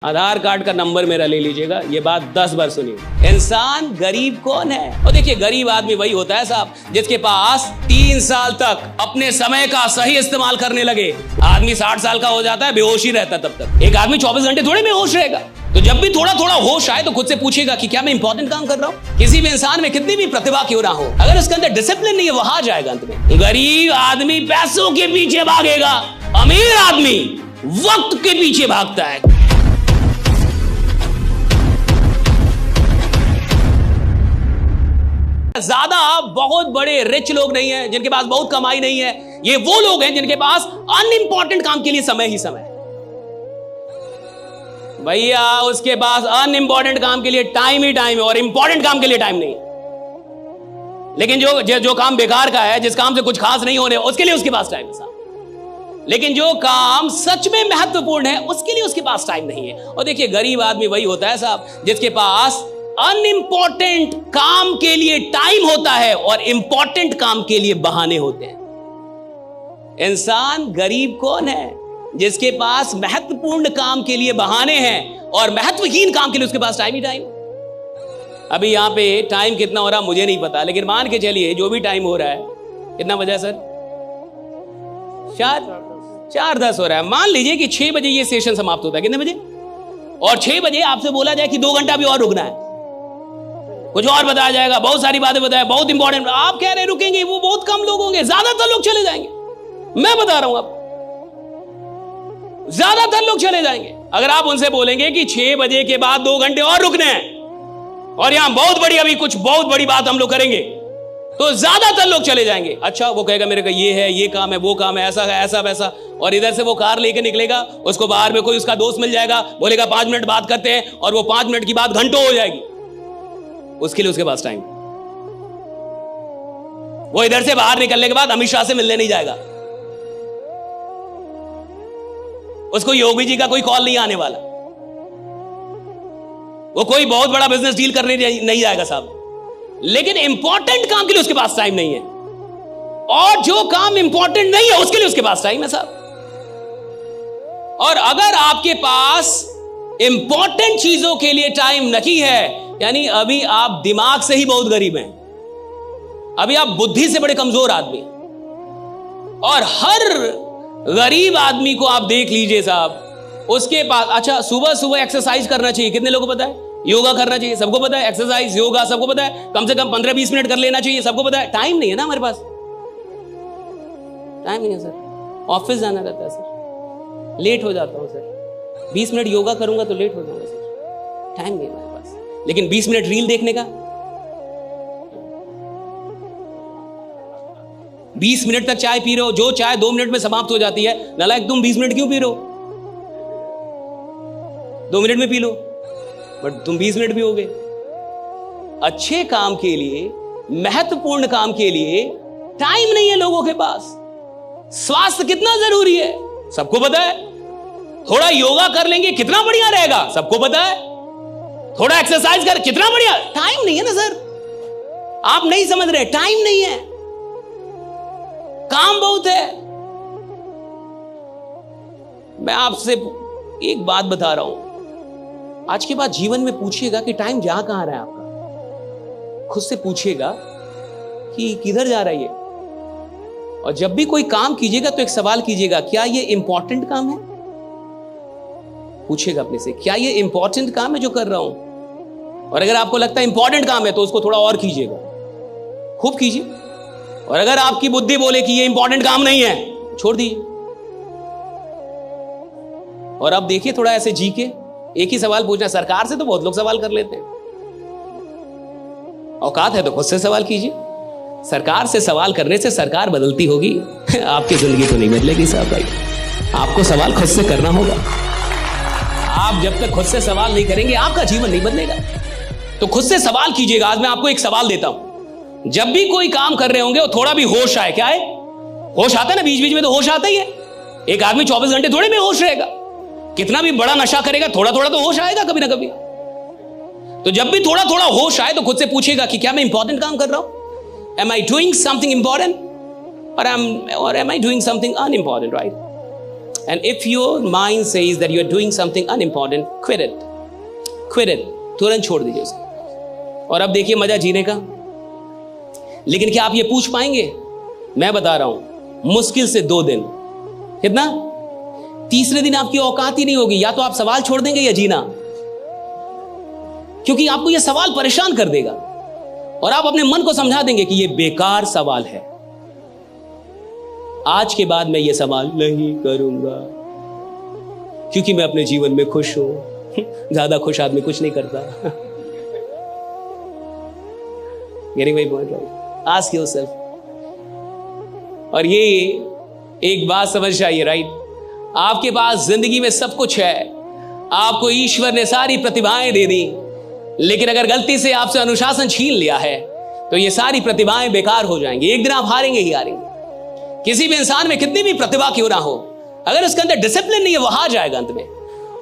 आधार card का number मेरा ले लीजिएगा, ये बात 10 बार सुनिए। इंसान गरीब कौन है? और देखिए, गरीब आदमी वही होता है साहब जिसके पास 3 साल तक अपने समय का सही इस्तेमाल करने लगे। आदमी 60 साल का हो जाता है, बेहोश ही रहता है तब तक। एक आदमी 24 घंटे थोड़े बेहोश रहेगा। तो जब भी थोड़ा थोड़ा होश आए तो खुद से पूछिएगा कि क्या मैं इंपॉर्टेंट काम कर रहा हूं। किसी भी इंसान में कितनी भी प्रतिभा क्यों ना हो, अगर उसके अंदर डिसिप्लिन नहीं है, वो हार जाएगा अंत में। गरीब आदमी पैसों के पीछे भागेगा, अमीर आदमी वक्त के पीछे भागता है। ज्यादा बहुत बड़े रिच लोग नहीं हैं जिनके पास बहुत कमाई नहीं है। ये वो लोग हैं जिनके पास अनइंपॉर्टेंट काम के लिए समय ही समय। भैया उसके पास अनइंपॉर्टेंट काम के लिए टाइम ही टाइम है और इंपॉर्टेंट काम के लिए टाइम नहीं। लेकिन जो काम बेकार का है, जिस काम से कुछ खास नहीं होने, उसके लिए उसके पास टाइम है साहब। लेकिन जो काम सच में महत्वपूर्ण है उसके लिए उसके पास टाइम नहीं है। और देखिए, गरीब आदमी वही होता है साहब जिसके पास अनइंपॉर्टेंट काम के लिए टाइम होता है और इंपॉर्टेंट काम के लिए बहाने होते हैं। इंसान गरीब कौन है? जिसके पास महत्वपूर्ण काम के लिए बहाने हैं और महत्वहीन काम के लिए उसके पास टाइम ही टाइम। अभी यहां पे टाइम कितना हो रहा मुझे नहीं पता, लेकिन मान के चलिए जो भी टाइम हो रहा है, कितना बजा है सर? 4:10 हो रहा है। मान लीजिए कि 6 बजे ये सेशन समाप्त होता है। कितने बजे? और 6 बजे आपसे बोला जाए कि 2 घंटा भी और रुकना है, कुछ और बताया जाएगा, बहुत सारी बातें बताया, बहुत इंपॉर्टेंट। आप कह रहे रुकेंगे, वो बहुत कम लोग होंगे, ज्यादातर लोग चले जाएंगे। मैं बता रहा हूं आपको, ज्यादातर लोग चले जाएंगे। अगर आप उनसे बोलेंगे कि 6 बजे के बाद 2 घंटे और रुकने हैं और यहां बहुत बड़ी, अभी कुछ बहुत बड़ी बात हम लोग करेंगे, तो ज्यादातर लोग चले जाएंगे। अच्छा, वो कहेगा मेरे को ये है, ये काम है, वो काम है, ऐसा है, ऐसा वैसा। और इधर से वो कार लेके निकलेगा, उसको बाहर में कोई उसका दोस्त मिल जाएगा, बोलेगा 5 मिनट बात करते हैं, और वो 5 मिनट की बात घंटों हो जाएगी। उसके लिए उसके पास टाइम। वो इधर से बाहर निकलने के बाद अमित शाह से मिलने नहीं जाएगा, उसको योगी जी का कोई कॉल नहीं आने वाला, वो कोई बहुत बड़ा बिजनेस डील करने नहीं जाएगा साहब। लेकिन इंपॉर्टेंट काम के लिए उसके पास टाइम नहीं है, और जो काम इंपॉर्टेंट नहीं है उसके लिए उसके पास टाइम है साहब। और अगर आपके पास इंपॉर्टेंट चीजों के लिए टाइम नहीं है, यानी अभी आप दिमाग से ही बहुत गरीब हैं, अभी आप बुद्धि से बड़े कमजोर आदमी। और हर गरीब आदमी को आप देख लीजिए साहब, उसके पास, अच्छा, सुबह सुबह एक्सरसाइज करना चाहिए, कितने लोगों को पता है? योगा करना चाहिए, सबको पता है। एक्सरसाइज, योगा सबको पता है, कम से कम 15-20 मिनट कर लेना चाहिए, सबको पता है। टाइम नहीं है ना हमारे पास, टाइम नहीं है सर। ऑफिस जाना रहता है सर, लेट हो जाता हूं सर। 20 मिनट योगा करूंगा तो लेट हो जाऊंगा सर, टाइम नहीं है हमारे पास। लेकिन 20 मिनट रील देखने का, 20 मिनट तक चाय पी रहे हो, जो चाय 2 मिनट में समाप्त हो जाती है, नालायक तुम 20 मिनट क्यों पी रहे हो? 2 मिनट में पी लो, बट तुम 20 मिनट पियोगे। अच्छे काम के लिए, महत्वपूर्ण काम के लिए टाइम नहीं है लोगों के पास। स्वास्थ्य कितना जरूरी है सबको पता है। थोड़ा योगा कर लेंगे कितना बढ़िया रहेगा, सबको पता है। थोड़ा एक्सरसाइज कर कितना बढ़िया। टाइम नहीं है ना सर, आप नहीं समझ रहे, टाइम नहीं है, काम बहुत है। मैं आपसे एक बात बता रहा हूं, आज के बाद जीवन में पूछिएगा कि टाइम जा कहां रहा है आपका। खुद से पूछिएगा कि किधर जा रहा है ये। और जब भी कोई काम कीजिएगा तो एक सवाल कीजिएगा, क्या ये इंपॉर्टेंट काम है? पूछिएगा अपने से, क्या ये इंपॉर्टेंट काम है जो कर रहा हूं? और अगर आपको लगता है इंपॉर्टेंट काम है तो उसको थोड़ा और कीजिएगा, खूब कीजिए। और अगर आपकी बुद्धि बोले कि ये इंपॉर्टेंट काम नहीं है, छोड़ दीजिए। और अब देखिए, थोड़ा ऐसे जी के एक ही सवाल पूछना। सरकार से तो बहुत लोग सवाल कर लेते हैं, औकात है तो खुद से सवाल कीजिए। सरकार से सवाल करने से सरकार बदलती होगी, आपकी जिंदगी तो नहीं बदलेगी साहब भाई। आपको सवाल खुद से करना होगा। आप जब तक खुद से सवाल नहीं करेंगे आपका जीवन नहीं बदलेगा। तो खुद से सवाल कीजिएगा। आज मैं आपको एक सवाल देता हूं, जब भी कोई काम कर रहे होंगे वो थोड़ा भी होश आए। क्या है? होश आता है ना, बीच बीच में तो होश आता ही है। एक आदमी 24 घंटे थोड़े में होश रहेगा, कितना भी बड़ा नशा करेगा, थोड़ा थोड़ा तो होश आएगा कभी ना कभी। तो जब भी थोड़ा थोड़ा होश आए तो खुद से पूछेगा कि क्या मैं इंपॉर्टेंट काम कर रहा हूं? Am I doing something important or am I doing something unimportant, right? And if your mind says that you are doing something unimportant, quit it. Quit it. तुरंत छोड़ दीजिए उसे। और अब देखिए मजा जीने का। लेकिन क्या आप ये पूछ पाएंगे? मैं बता रहा हूं, मुश्किल से 2 दिन। कितना? तीसरे दिन आपकी औकात ही नहीं होगी। या तो आप सवाल छोड़ देंगे या जीना, क्योंकि आपको यह सवाल परेशान कर देगा और आप अपने मन को समझा देंगे कि यह बेकार सवाल है। आज के बाद मैं ये सवाल नहीं करूंगा, क्योंकि मैं अपने जीवन में खुश हूं। ज्यादा खुश आदमी कुछ नहीं करता। Getting my point right? Ask yourself. और ये एक बात समझ आइए, राइट? आपके पास जिंदगी में सब कुछ है, आपको ईश्वर ने सारी प्रतिभाएं दे दी, लेकिन अगर गलती से आपसे अनुशासन छीन लिया है तो ये सारी प्रतिभाएं बेकार हो जाएंगी। एक दिन आप हारेंगे ही हारेंगे। किसी भी इंसान में कितनी भी प्रतिभा क्यों ना हो, अगर उसके अंदर डिसिप्लिन नहीं है, वो हार जाएगा अंत में।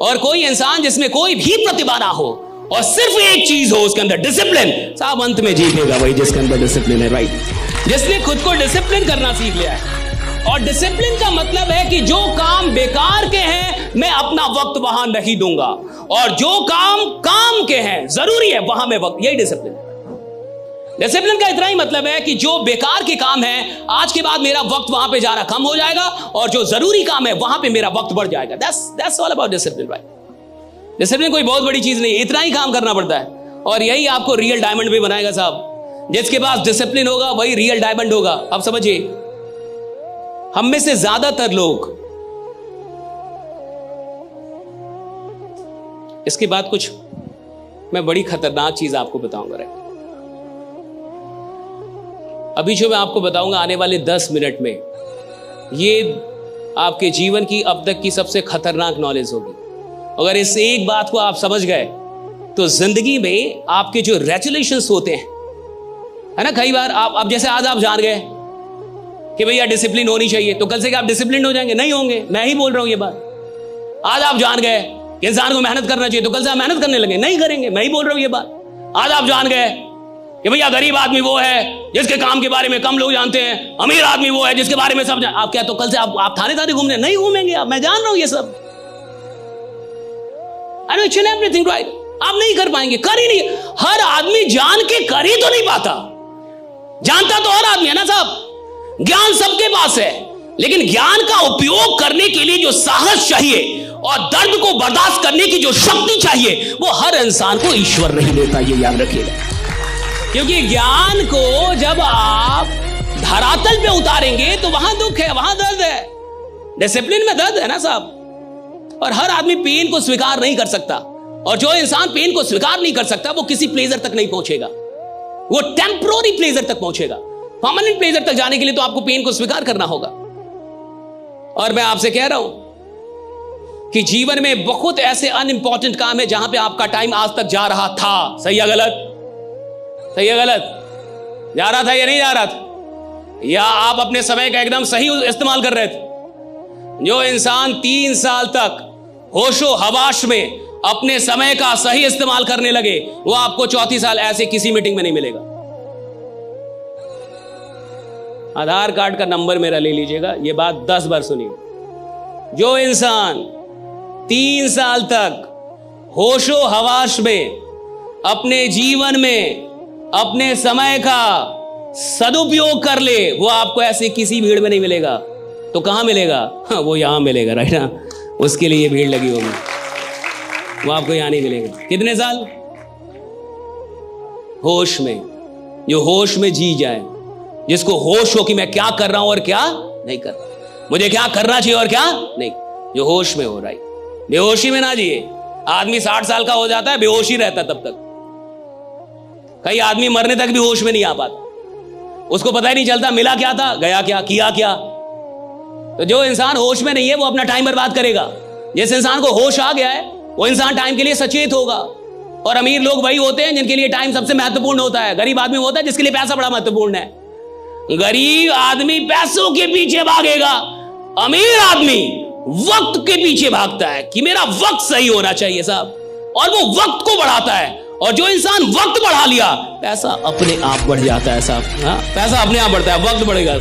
और कोई इंसान जिसमें कोई भी प्रतिभा ना हो और सिर्फ एक चीज हो उसके अंदर, डिसिप्लिन, साहब अंत में जीतेगा वही जिसके अंदर डिसिप्लिन है, राइट? जिसने खुद को डिसिप्लिन करना सीख लिया है। और डिसिप्लिन का मतलब है कि जो काम बेकार के हैं मैं अपना वक्त वहां नहीं दूंगा, और जो काम के हैं जरूरी है वहां मैं वक्त, यही डिसिप्लिन है। डिसिप्लिन का इतना ही मतलब है कि जो बेकार के काम है आज के बाद मेरा वक्त वहां पे जाना कम हो जाएगा, और जो जरूरी काम है वहां पे मेरा वक्त बढ़ जाएगा। That's all about discipline, right? Discipline कोई बहुत बड़ी चीज नहीं है, इतना ही काम करना पड़ता है, और यही आपको रियल डायमंड भी बनाएगा साहब। जिसके पास डिसिप्लिन होगा वही रियल डायमंड होगा। अब समझिए, हम में से ज्यादातर लोग, इसके बाद कुछ मैं बड़ी खतरनाक चीज आपको बताऊंगा, राइट? अभी जो मैं आपको बताऊंगा आने वाले 10 मिनट में, ये आपके जीवन की अब तक की सबसे खतरनाक नॉलेज होगी। अगर इस एक बात को आप समझ गए तो जिंदगी में आपके जो रेजुलेशंस होते हैं, है ना, कई बार आप, अब जैसे आज आप जान गए कि भैया डिसिप्लिन होनी चाहिए, तो कल से क्या आप डिसिप्लिन हो जाएंगे? नहीं होंगे। मैं ही बोल रहा हूं ये बात। आज आप जान गए कि इंसान को मेहनत करना चाहिए, तो कल से आप मेहनत करने लगे? नहीं करेंगे। मैं ही बोल रहा हूं ये बात। आज आप जान गए कि भैया गरीब आदमी वो है जिसके काम के बारे में कम लोग जानते हैं, अमीर आदमी वो है जिसके बारे में सब आप क्या, तो कल से आप थाने घूमने नहीं घूमेंगे आप। मैं जान रहा हूं ये सब। I know each and everything, right? आप नहीं कर पाएंगे, कर ही नहीं। हर आदमी जान के कर ही तो नहीं पाता। जानता तो हर आदमी है ना साहब। ज्ञान सबके पास है, लेकिन ज्ञान का उपयोग करने के लिए जो साहस चाहिए और दर्द को बर्दाश्त करने की जो शक्ति चाहिए, वो हर इंसान को ईश्वर नहीं देता, ये याद रखिएगा। क्योंकि ज्ञान को जब आप धरातल पे उतारेंगे तो वहां दुख है, वहां दर्द है। डिसिप्लिन में दर्द है ना साहब। और हर आदमी पेन को स्वीकार नहीं कर सकता, और जो इंसान पेन को स्वीकार नहीं कर सकता वो किसी प्लेजर तक नहीं पहुंचेगा, वो टेम्पररी प्लेजर तक पहुंचेगा। परमानेंट प्लेजर तक जाने के लिए तो आपको पेन को स्वीकार करना होगा। और मैं आपसे कह रहा हूं कि जीवन में बहुत ऐसे अनइंपॉर्टेंट काम है जहां पे आपका टाइम आज तक जा रहा था। सही है गलत? सही है गलत? जा रहा था या नहीं जा रहा था? या आप अपने समय का एकदम सही इस्तेमाल कर रहे थे? जो इंसान 3 साल तक होशो हवाश में अपने समय का सही इस्तेमाल करने लगे, वो आपको 34 साल ऐसे किसी मीटिंग में नहीं मिलेगा। आधार कार्ड का नंबर मेरा ले लीजिएगा, ये बात 10 बार सुनिए। जो इंसान 3 साल तक होशो हवाश में अपने जीवन में अपने समय का सदुपयोग कर ले, वो आपको ऐसे किसी भीड़ में नहीं मिलेगा। तो कहां मिलेगा? हाँ, वो यहां मिलेगा, राइट ना? उसके लिए भीड़ लगी होगी, वो आपको यहां नहीं मिलेगा। कितने साल? होश में। जो होश में जी जाए, जिसको होश हो कि मैं क्या कर रहा हूं और क्या नहीं कर रहा, मुझे क्या करना चाहिए और क्या नहीं, जो होश में हो, राइट? बेहोशी में ना जिए। आदमी 60 साल का हो जाता है, बेहोशी रहता तब तक। कई आदमी मरने तक भी होश में नहीं आ पाता, उसको पता ही नहीं चलता मिला क्या था, गया क्या, किया क्या। तो जो इंसान होश में नहीं है वो अपना टाइम बर्बाद करेगा। जिस इंसान को होश आ गया है वो इंसान टाइम के लिए सचेत होगा। और अमीर लोग वही होते हैं जिनके लिए टाइम सबसे महत्वपूर्ण होता है। गरीब आदमी होता है जिसके लिए पैसा बड़ा महत्वपूर्ण है। गरीब आदमी पैसों के पीछे भागेगा, अमीर आदमी वक्त के पीछे भागता है कि मेरा वक्त सही होना चाहिए साहब, और वो वक्त को बढ़ाता है। और जो इंसान वक्त बढ़ा लिया, पैसा अपने आप बढ़ जाता है साहब। हाँ, पैसा अपने आप बढ़ता है, वक्त बढ़ेगा।